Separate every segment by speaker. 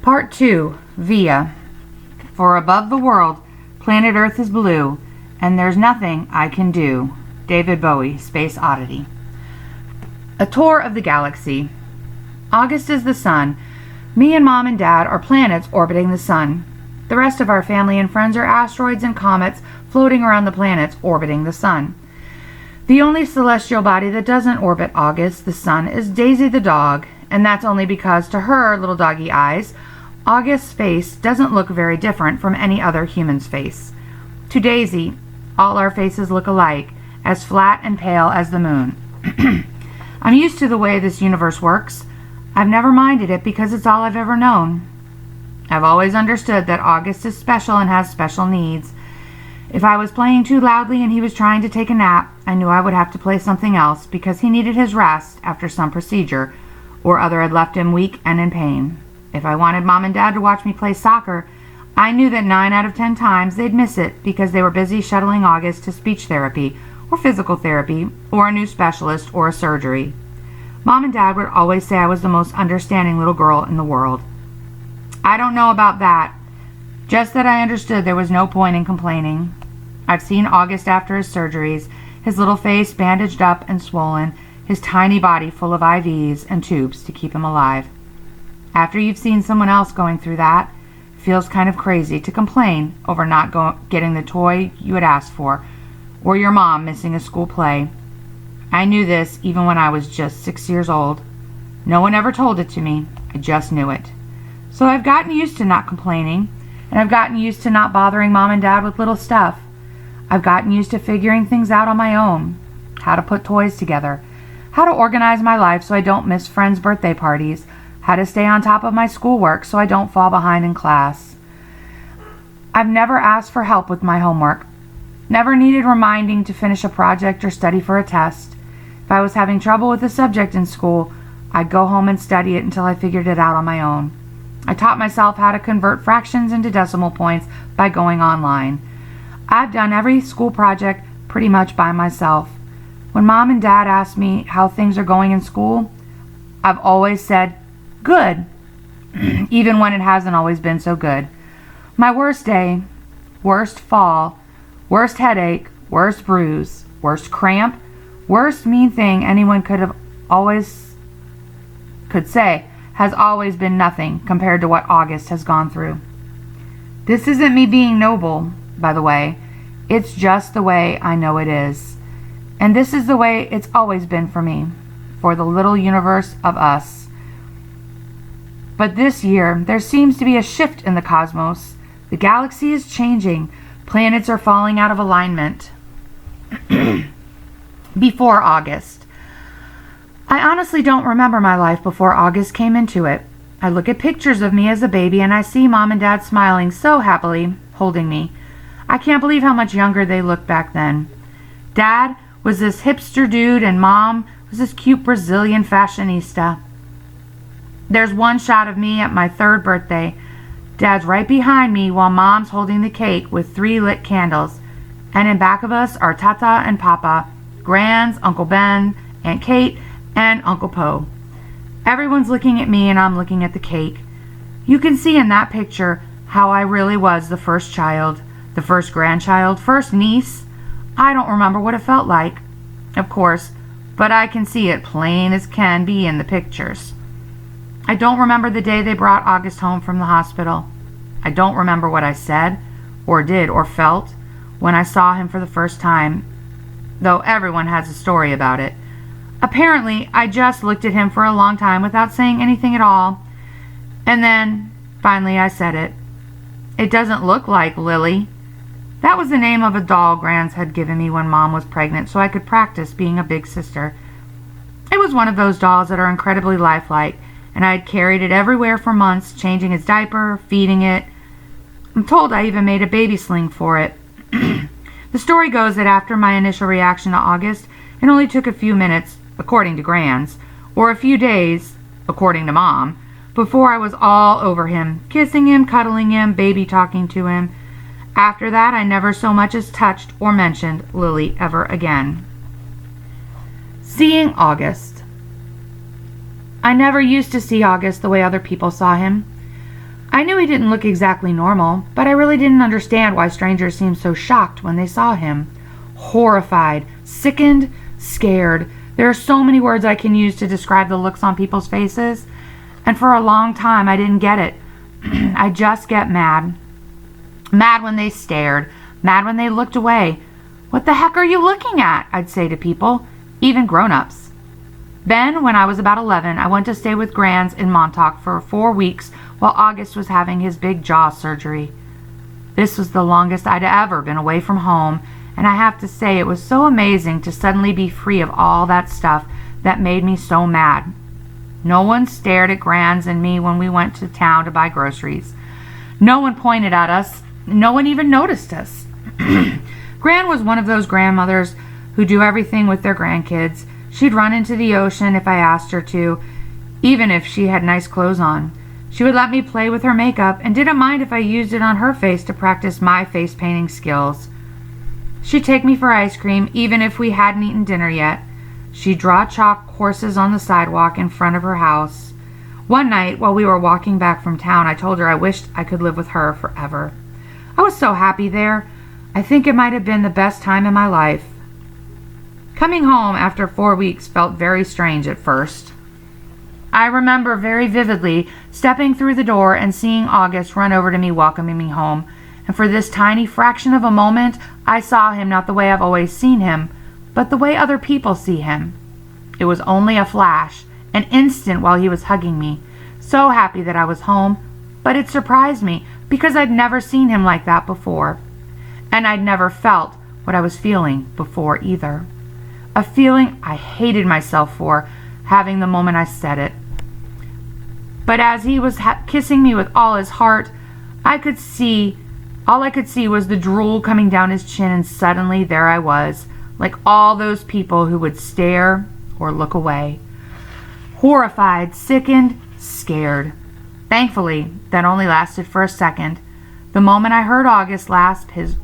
Speaker 1: Part 2, Via. For above the world, planet Earth is blue, and there's nothing I can do. David Bowie, Space Oddity. A tour of the galaxy. August is the sun. Me and Mom and Dad are planets orbiting the sun. The rest of our family and friends are asteroids and comets floating around the planets orbiting the sun. The only celestial body that doesn't orbit August, the sun, is Daisy the dog, and that's only because to her little doggy eyes, August's face doesn't look very different from any other human's face. To Daisy, all our faces look alike, as flat and pale as the moon. I'm used to the way this universe works. I've never minded it because it's all I've ever known. I've always understood that August is special and has special needs. If I was playing too loudly and he was trying to take a nap, I knew I would have to play something else because he needed his rest after some procedure or other had left him weak and in pain. If I wanted Mom and Dad to watch me play soccer, I knew that 9 out of 10 times they'd miss it because they were busy shuttling August to speech therapy or physical therapy or a new specialist or a surgery. Mom and Dad would always say I was the most understanding little girl in the world. I don't know about that, just that I understood there was no point in complaining. I've seen August after his surgeries, his little face bandaged up and swollen, his tiny body full of IVs and tubes to keep him alive. After you've seen someone else going through that, it feels kind of crazy to complain over not getting the toy you had asked for, or your mom missing a school play. I knew this even when I was just 6 years old. No one ever told it to me. I just knew it. So I've gotten used to not complaining, and I've gotten used to not bothering Mom and Dad with little stuff. I've gotten used to figuring things out on my own. How to put toys together. How to organize my life so I don't miss friends' birthday parties. How to stay on top of my schoolwork so I don't fall behind in class. I've never asked for help with my homework. Never needed reminding to finish a project or study for a test. If I was having trouble with a subject in school, I'd go home and study it until I figured it out on my own. I taught myself how to convert fractions into decimal points by going online. I've done every school project pretty much by myself. When Mom and Dad ask me how things are going in school, I've always said, good, even when it hasn't always been so good. My worst day, worst fall, worst headache, worst bruise, worst cramp, worst mean thing anyone could say has always been nothing compared to what August has gone through. This isn't me being noble, by the way. It's just the way I know it is. And this is the way it's always been for me, for the little universe of us. But this year, there seems to be a shift in the cosmos. The galaxy is changing. Planets are falling out of alignment. Before August. I honestly don't remember my life before August came into it. I look at pictures of me as a baby and I see Mom and Dad smiling so happily, holding me. I can't believe how much younger they looked back then. Dad was this hipster dude and Mom was this cute Brazilian fashionista. There's one shot of me at my 3rd birthday. Dad's right behind me while Mom's holding the cake with 3 lit candles. And in back of us are Tata and Papa, Grands, Uncle Ben, Aunt Kate, and Uncle Poe. Everyone's looking at me and I'm looking at the cake. You can see in that picture how I really was the first child, the first grandchild, first niece. I don't remember what it felt like, of course, but I can see it plain as can be in the pictures. I don't remember the day they brought August home from the hospital. I don't remember what I said, or did, or felt when I saw him for the first time, though everyone has a story about it. Apparently, I just looked at him for a long time without saying anything at all, and then, finally, I said it. It doesn't look like Lily. That was the name of a doll Grands had given me when Mom was pregnant so I could practice being a big sister. It was one of those dolls that are incredibly lifelike, and I had carried it everywhere for months, changing its diaper, feeding it. I'm told I even made a baby sling for it. The story goes that after my initial reaction to August, it only took a few minutes, according to Grands, or a few days, according to Mom, before I was all over him, kissing him, cuddling him, baby talking to him. After that, I never so much as touched or mentioned Lily ever again. Seeing August. I never used to see August the way other people saw him. I knew he didn't look exactly normal, but I really didn't understand why strangers seemed so shocked when they saw him. Horrified, sickened, scared. There are so many words I can use to describe the looks on people's faces, and for a long time I didn't get it. I just get mad. Mad when they stared, mad when they looked away. "What the heck are you looking at?" I'd say to people, even grown-ups. Then, when I was about 11, I went to stay with Grands in Montauk for 4 weeks while August was having his big jaw surgery. This was the longest I'd ever been away from home, and I have to say it was so amazing to suddenly be free of all that stuff that made me so mad. No one stared at Grands and me when we went to town to buy groceries. No one pointed at us. No one even noticed us. Gran was one of those grandmothers who do everything with their grandkids. She'd run into the ocean if I asked her to, even if she had nice clothes on. She would let me play with her makeup and didn't mind if I used it on her face to practice my face painting skills. She'd take me for ice cream even if we hadn't eaten dinner yet. She'd draw chalk horses on the sidewalk in front of her house. One night, while we were walking back from town, I told her I wished I could live with her forever. I was so happy there. I think it might have been the best time in my life. Coming home after 4 weeks felt very strange at first. I remember very vividly stepping through the door and seeing August run over to me welcoming me home. And for this tiny fraction of a moment, I saw him not the way I've always seen him, but the way other people see him. It was only a flash, an instant while he was hugging me. So happy that I was home, but it surprised me because I'd never seen him like that before. And I'd never felt what I was feeling before either. A feeling I hated myself for having the moment I said it. But as he was kissing me with all his heart, all I could see was the drool coming down his chin, and suddenly there I was, like all those people who would stare or look away. Horrified, sickened, scared. Thankfully, that only lasted for a second. The moment I heard August laugh his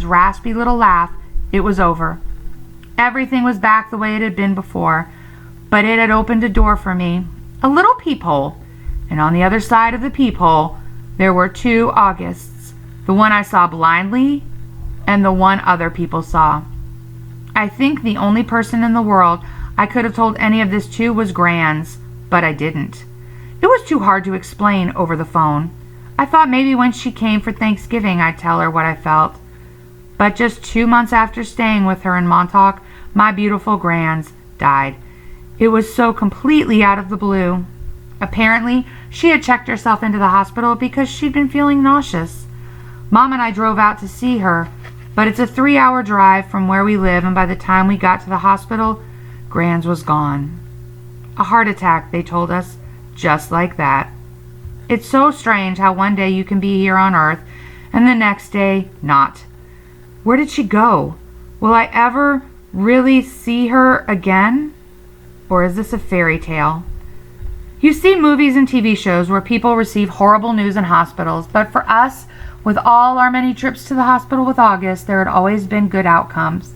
Speaker 1: raspy little laugh, it was over. Everything was back the way it had been before, but it had opened a door for me, a little peephole, and on the other side of the peephole there were 2 Augusts, the one I saw blindly and the one other people saw. I think the only person in the world I could have told any of this to was Grands, but I didn't. It was too hard to explain over the phone. I thought maybe when she came for Thanksgiving I'd tell her what I felt. But just 2 months after staying with her in Montauk, my beautiful Grands died. It was so completely out of the blue. Apparently, she had checked herself into the hospital because she'd been feeling nauseous. Mom and I drove out to see her, but it's a 3-hour drive from where we live, and by the time we got to the hospital, Grands was gone. A heart attack, they told us, just like that. It's so strange how one day you can be here on Earth, and the next day, not. Where did she go? Will I ever really see her again? Or is this a fairy tale? You see movies and TV shows where people receive horrible news in hospitals, but for us, with all our many trips to the hospital with August, there had always been good outcomes.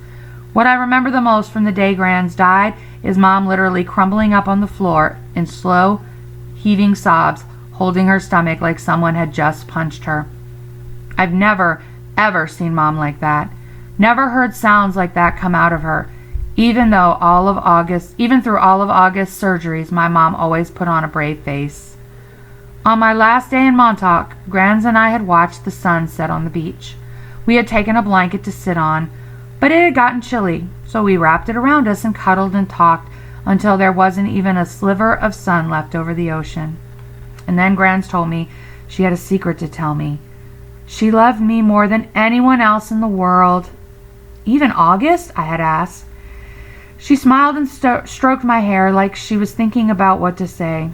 Speaker 1: What I remember the most from the day Grands died is Mom literally crumbling up on the floor in slow, heaving sobs, holding her stomach like someone had just punched her. I've never, ever seen Mom like that. Never heard sounds like that come out of her. Even through all of August's surgeries, my mom always put on a brave face. On my last day in Montauk, Grands and I had watched the sun set on the beach. We had taken a blanket to sit on, but it had gotten chilly, so we wrapped it around us and cuddled and talked until there wasn't even a sliver of sun left over the ocean. And then Grands told me she had a secret to tell me. She loved me more than anyone else in the world. Even August? I had asked. She smiled and stroked my hair like she was thinking about what to say.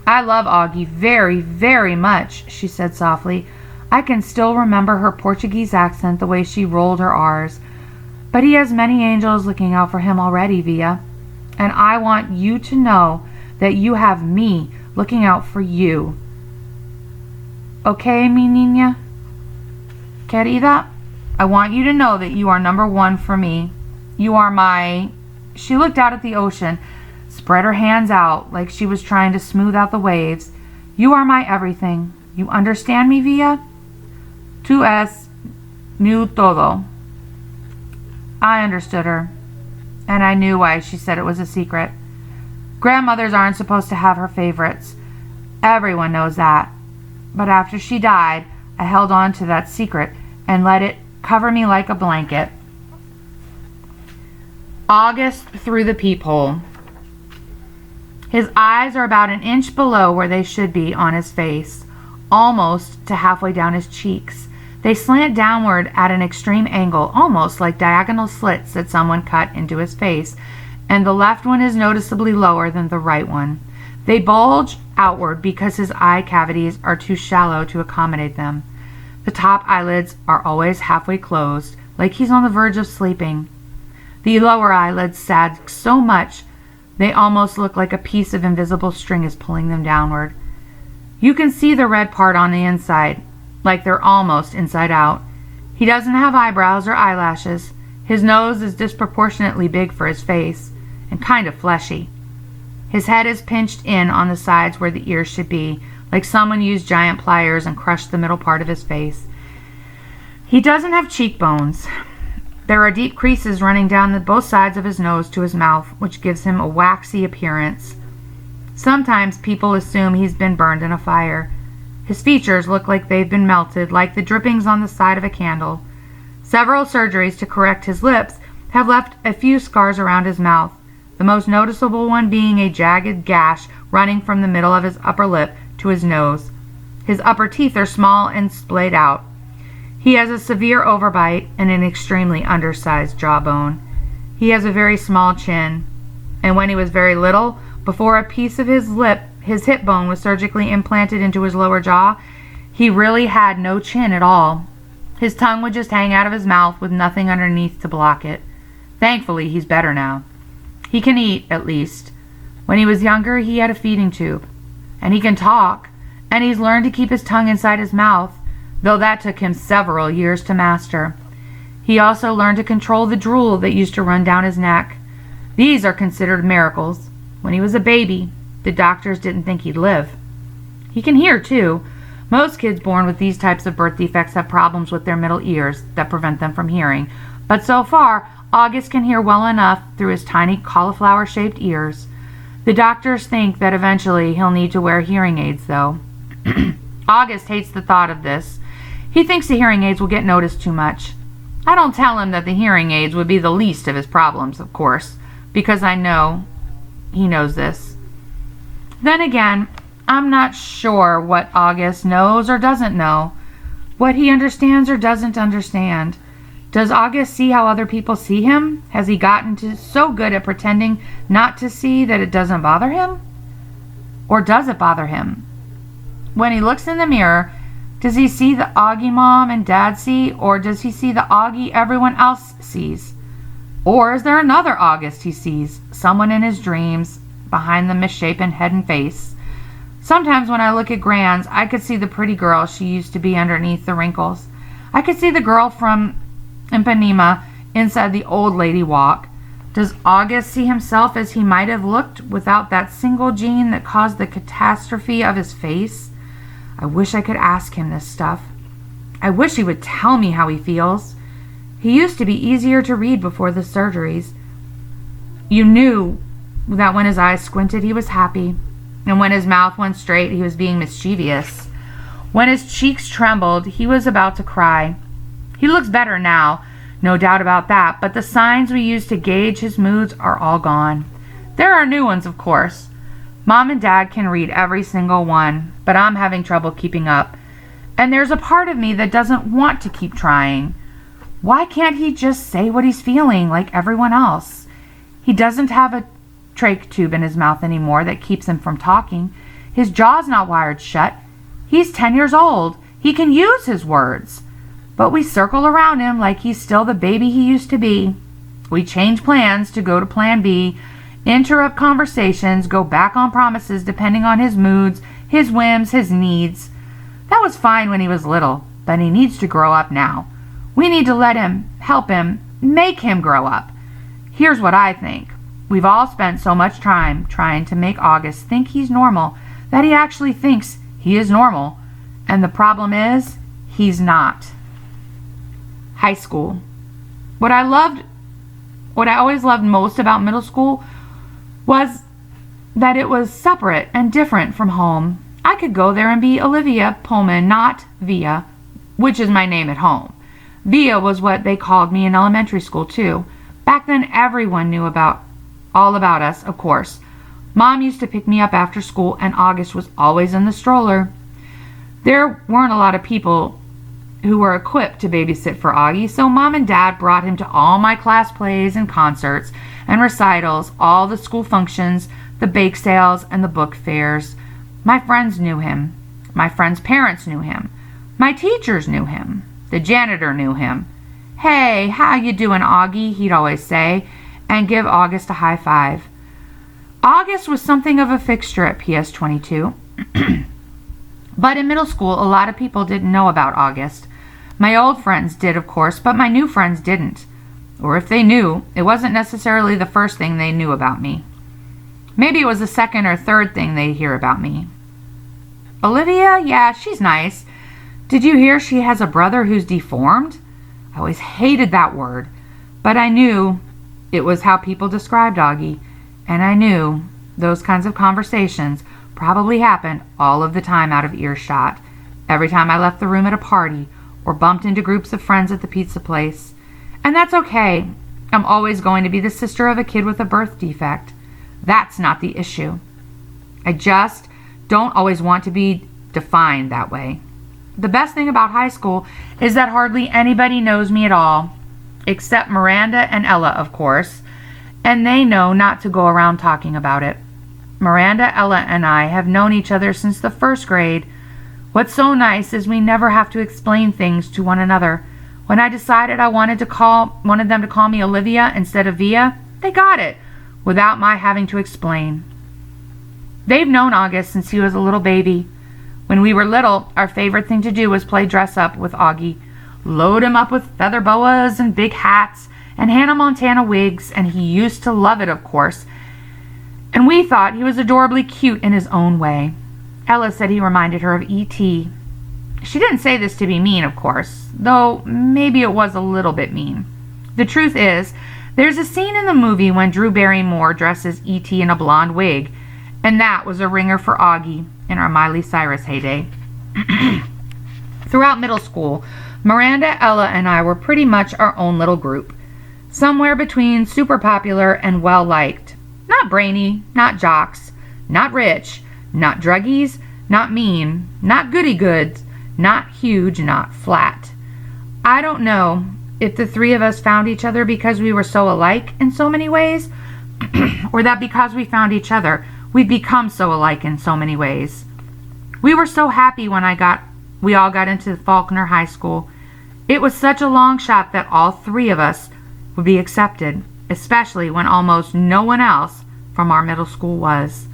Speaker 1: I love Augie very, very much, she said softly. I can still remember her Portuguese accent, the way she rolled her R's. But he has many angels looking out for him already, Via. And I want you to know that you have me looking out for you. Okay, mi niña? Querida? I want you to know that you are number 1 for me. You are my... She looked out at the ocean, spread her hands out like she was trying to smooth out the waves. You are my everything. You understand me, Via? Tú es knew todo. I understood her, and I knew why she said it was a secret. Grandmothers aren't supposed to have her favorites. Everyone knows that. But after she died, I held on to that secret and let it cover me like a blanket. August through the peephole. His eyes are about an inch below where they should be on his face, almost to halfway down his cheeks. They slant downward at an extreme angle, almost like diagonal slits that someone cut into his face, and the left one is noticeably lower than the right one. They bulge outward because his eye cavities are too shallow to accommodate them. The top eyelids are always halfway closed, like he's on the verge of sleeping. The lower eyelids sag so much they almost look like a piece of invisible string is pulling them downward. You can see the red part on the inside, like they're almost inside out. He doesn't have eyebrows or eyelashes. His nose is disproportionately big for his face, and kind of fleshy. His head is pinched in on the sides where the ears should be, like someone used giant pliers and crushed the middle part of his face. He doesn't have cheekbones. There are deep creases running down both sides of his nose to his mouth, which gives him a waxy appearance. Sometimes people assume he's been burned in a fire. His features look like they've been melted, like the drippings on the side of a candle. Several surgeries to correct his lips have left a few scars around his mouth, the most noticeable one being a jagged gash running from the middle of his upper lip to his nose. His upper teeth are small and splayed out. He has a severe overbite and an extremely undersized jawbone. He has a very small chin, and when he was very little, before a piece of his hip bone was surgically implanted into his lower jaw, he really had no chin at all. His tongue would just hang out of his mouth with nothing underneath to block it. Thankfully, he's better now. He can eat, at least. When he was younger, he had a feeding tube. And he can talk, and he's learned to keep his tongue inside his mouth, though that took him several years to master. He also learned to control the drool that used to run down his neck. These are considered miracles. When he was a baby, the doctors didn't think he'd live. He can hear, too. Most kids born with these types of birth defects have problems with their middle ears that prevent them from hearing. But so far, August can hear well enough through his tiny cauliflower-shaped ears. The doctors think that eventually he'll need to wear hearing aids, though. August hates the thought of this. He thinks the hearing aids will get noticed too much. I don't tell him that the hearing aids would be the least of his problems, of course, because I know he knows this. Then again, I'm not sure what August knows or doesn't know, what he understands or doesn't understand. Does August see how other people see him? Has he gotten so good at pretending not to see that it doesn't bother him? Or does it bother him? When he looks in the mirror, does he see the Augie Mom and Dad see, or does he see the Augie everyone else sees? Or is there another August he sees, someone in his dreams, behind the misshapen head and face? Sometimes when I look at Gran's, I could see the pretty girl she used to be underneath the wrinkles. I could see the girl from Ipanema inside the old lady walk. Does August see himself as he might have looked without that single gene that caused the catastrophe of his face? I wish I could ask him this stuff. I wish he would tell me how he feels. He used to be easier to read before the surgeries. You knew that when his eyes squinted, he was happy, and when his mouth went straight, he was being mischievous. When his cheeks trembled, he was about to cry. He looks better now, no doubt about that, but the signs we used to gauge his moods are all gone. There are new ones, of course. Mom and Dad can read every single one, but I'm having trouble keeping up. And there's a part of me that doesn't want to keep trying. Why can't he just say what he's feeling like everyone else? He doesn't have a trach tube in his mouth anymore that keeps him from talking. His jaw's not wired shut. He's 10 years old. He can use his words. But we circle around him like he's still the baby he used to be. We change plans to go to plan B, interrupt conversations, go back on promises depending on his moods, his whims, his needs. That was fine when he was little, but he needs to grow up now. We need to let him, help him, make him grow up. Here's what I think. We've all spent so much time trying to make August think he's normal that he actually thinks he is normal. And the problem is, he's not. High school. What I always loved most about middle school was that it was separate and different from home. I could go there and be Olivia Pullman, not Via, which is my name at home. Via was what they called me in elementary school too. Back then everyone knew all about us, of course. Mom used to pick me up after school and August was always in the stroller. There weren't a lot of people who were equipped to babysit for Augie, so Mom and Dad brought him to all my class plays and concerts and recitals, all the school functions, the bake sales, and the book fairs. My friends knew him. My friends' parents knew him. My teachers knew him. The janitor knew him. "Hey, how you doing, Augie?" he'd always say, and give August a high five. August was something of a fixture at PS 22. But in middle school, a lot of people didn't know about August. My old friends did, of course, but my new friends didn't. Or if they knew, it wasn't necessarily the first thing they knew about me. Maybe it was the second or third thing they'd hear about me. "Olivia? Yeah, she's nice. Did you hear she has a brother who's deformed?" I always hated that word, but I knew it was how people described Augie, and I knew those kinds of conversations probably happened all of the time out of earshot, every time I left the room at a party or bumped into groups of friends at the pizza place. And that's okay. I'm always going to be the sister of a kid with a birth defect. That's not the issue. I just don't always want to be defined that way. The best thing about high school is that hardly anybody knows me at all, except Miranda and Ella, of course, and they know not to go around talking about it. Miranda, Ella, and I have known each other since the first grade. What's so nice is we never have to explain things to one another. When I decided I wanted them to call me Olivia instead of Via, they got it, without my having to explain. They've known August since he was a little baby. When we were little, our favorite thing to do was play dress up with Augie. Load him up with feather boas and big hats and Hannah Montana wigs, and he used to love it, of course. And we thought he was adorably cute in his own way. Ella said he reminded her of E.T. She didn't say this to be mean, of course, though maybe it was a little bit mean. The truth is, there's a scene in the movie when Drew Barrymore dresses E.T. in a blonde wig, and that was a ringer for Augie in our Miley Cyrus heyday. Throughout middle school, Miranda, Ella, and I were pretty much our own little group, somewhere between super popular and well-liked. Not brainy, not jocks, not rich, not druggies, not mean, not goody-goods, not huge, not flat. I don't know if the three of us found each other because we were so alike in so many ways, or that because we found each other, we'd become so alike in so many ways. We were so happy when we all got into Faulkner High School. It was such a long shot that all three of us would be accepted, especially when almost no one else from our middle school was.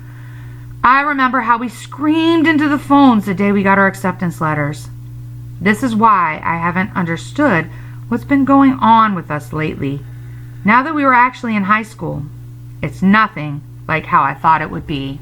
Speaker 1: I remember how we screamed into the phones the day we got our acceptance letters. This is why I haven't understood what's been going on with us lately. Now that we were actually in high school, it's nothing like how I thought it would be.